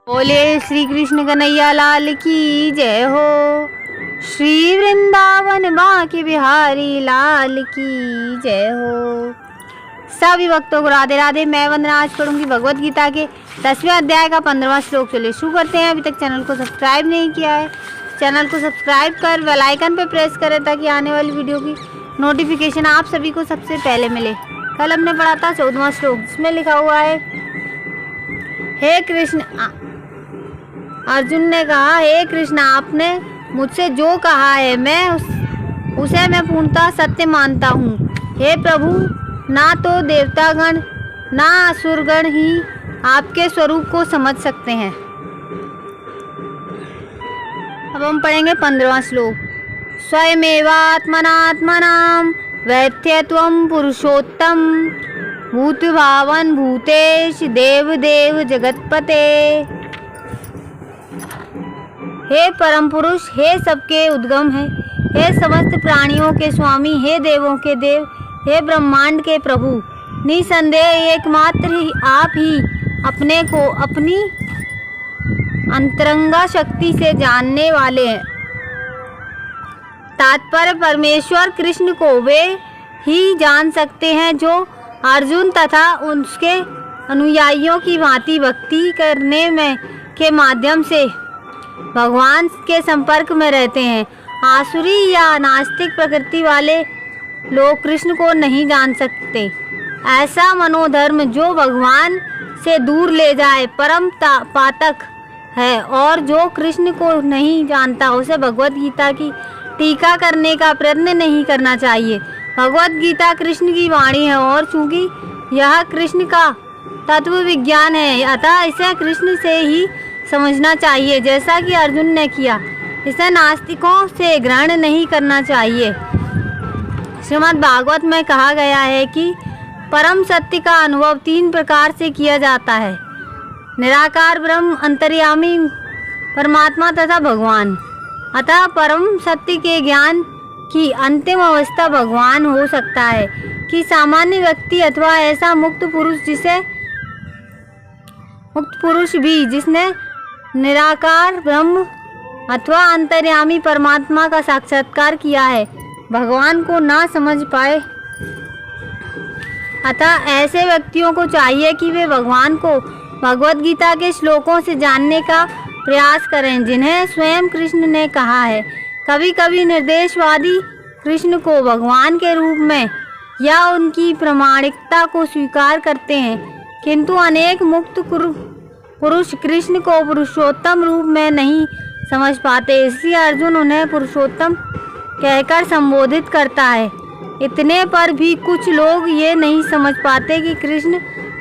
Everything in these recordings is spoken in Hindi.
बोले श्री कृष्ण कन्हैया लाल की जय हो। श्री वृंदावन बांके बिहारी लाल की जय हो। सभी भक्तों को राधे राधे। मैं वंदना आज पढ़ूंगी भगवत गीता के 10वें अध्याय का 15वां श्लोक। चलिए शुरू करते हैं। अभी तक चैनल को सब्सक्राइब नहीं किया है, चैनल को सब्सक्राइब कर बेल आइकन पर प्रेस करें ताकि आने वाली वीडियो की नोटिफिकेशन आप सभी को सबसे पहले मिले। कल हमने पढ़ा था 14वां श्लोक, जिसमें लिखा हुआ है, हे कृष्ण, अर्जुन ने कहा, हे कृष्ण, आपने मुझसे जो कहा है उसे मैं पूर्णतः सत्य मानता हूँ। हे प्रभु, ना तो देवतागण ना असुरगण ही आपके स्वरूप को समझ सकते हैं। अब हम पढ़ेंगे 15वां श्लोक। स्वयमेवात्मनात्मनां वैत्यत्वं पुरुषोत्तम भूतभावन भूतेश देवदेव जगतपते। हे परम पुरुष, हे सबके उद्गम है, हे समस्त प्राणियों के स्वामी, हे देवों के देव, हे ब्रह्मांड के प्रभु, निसंदेह एकमात्र ही आप ही अपने को अपनी अंतरंगा शक्ति से जानने वाले हैं। तात्पर्य, परमेश्वर कृष्ण को वे ही जान सकते हैं जो अर्जुन तथा उसके अनुयायियों की भांति भक्ति करने में के माध्यम से भगवान के संपर्क में रहते हैं। आसुरी या नास्तिक प्रकृति वाले लोग कृष्ण को नहीं जान सकते। ऐसा मनोधर्म जो भगवान से दूर ले जाए परम पातक है, और जो कृष्ण को नहीं जानता उसे भगवत गीता की टीका करने का प्रयत्न नहीं करना चाहिए। भगवत गीता कृष्ण की वाणी है और चूंकि यह कृष्ण का तत्व विज्ञान है, अतः इसे कृष्ण से ही समझना चाहिए, जैसा कि अर्जुन ने किया। इसे नास्तिकों से ग्रहण नहीं करना चाहिए। श्रीमद् भागवत में कहा गया है कि परम सत्य का अनुभव 3 प्रकार से किया जाता है: निराकार ब्रह्म, अंतर्यामी परमात्मा तथा भगवान। अतः परम सत्य के ज्ञान की अंतिम अवस्था भगवान हो सकता है कि सामान्य व्यक्ति अथवा ऐसा मुक्त पुरुष भी जिसने निराकार ब्रह्म अथवा अंतर्यामी परमात्मा का साक्षात्कार किया है, भगवान को ना समझ पाए। अतः ऐसे व्यक्तियों को चाहिए कि वे भगवान को भगवत गीता के श्लोकों से जानने का प्रयास करें, जिन्हें स्वयं कृष्ण ने कहा है। कभी कभी निर्देशवादी कृष्ण को भगवान के रूप में या उनकी प्रामाणिकता को स्वीकार करते हैं, किंतु अनेक मुक्त पुरुष कृष्ण को पुरुषोत्तम रूप में नहीं समझ पाते, इसलिए अर्जुन उन्हें पुरुषोत्तम कहकर संबोधित करता है। इतने पर भी कुछ लोग ये नहीं समझ पाते कि कृष्ण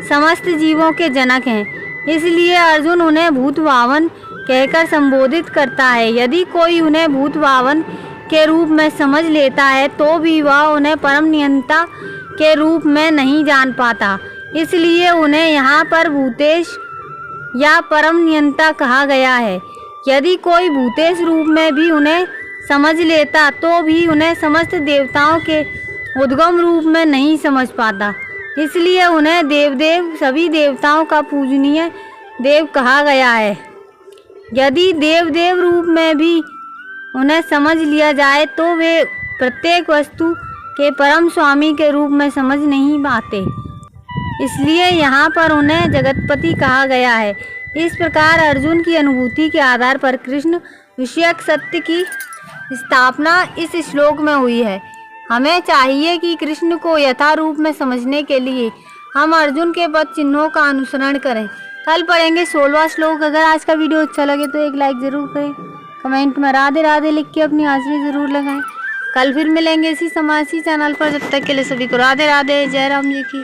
समस्त जीवों के जनक हैं, इसलिए अर्जुन उन्हें भूत भावन कहकर संबोधित करता है। यदि कोई उन्हें भूत भावन के रूप में समझ लेता है तो भी वह उन्हें परम नियंता के रूप में नहीं जान पाता, इसलिए उन्हें यहाँ पर भूतेश या परम नियंता कहा गया है। यदि कोई भूतेश रूप में भी उन्हें समझ लेता तो भी उन्हें समस्त देवताओं के उद्गम रूप में नहीं समझ पाता, इसलिए उन्हें देवदेव, सभी देवताओं का पूजनीय देव कहा गया है। यदि देवदेव रूप में भी उन्हें समझ लिया जाए तो वे प्रत्येक वस्तु के परम स्वामी के रूप में समझ नहीं पाते, इसलिए यहाँ पर उन्हें जगतपति कहा गया है। इस प्रकार अर्जुन की अनुभूति के आधार पर कृष्ण विषयक सत्य की स्थापना इस श्लोक में हुई है। हमें चाहिए कि कृष्ण को यथारूप में समझने के लिए हम अर्जुन के पद चिन्हों का अनुसरण करें। कल पढ़ेंगे 16वां श्लोक। अगर आज का वीडियो अच्छा लगे तो एक लाइक ज़रूर करें, कमेंट में राधे राधे लिख के अपनी हाजिरी ज़रूर लगाएं। कल फिर मिलेंगे इसी चैनल पर। जब तक के लिए सभी को राधे राधे। जय राम जी की।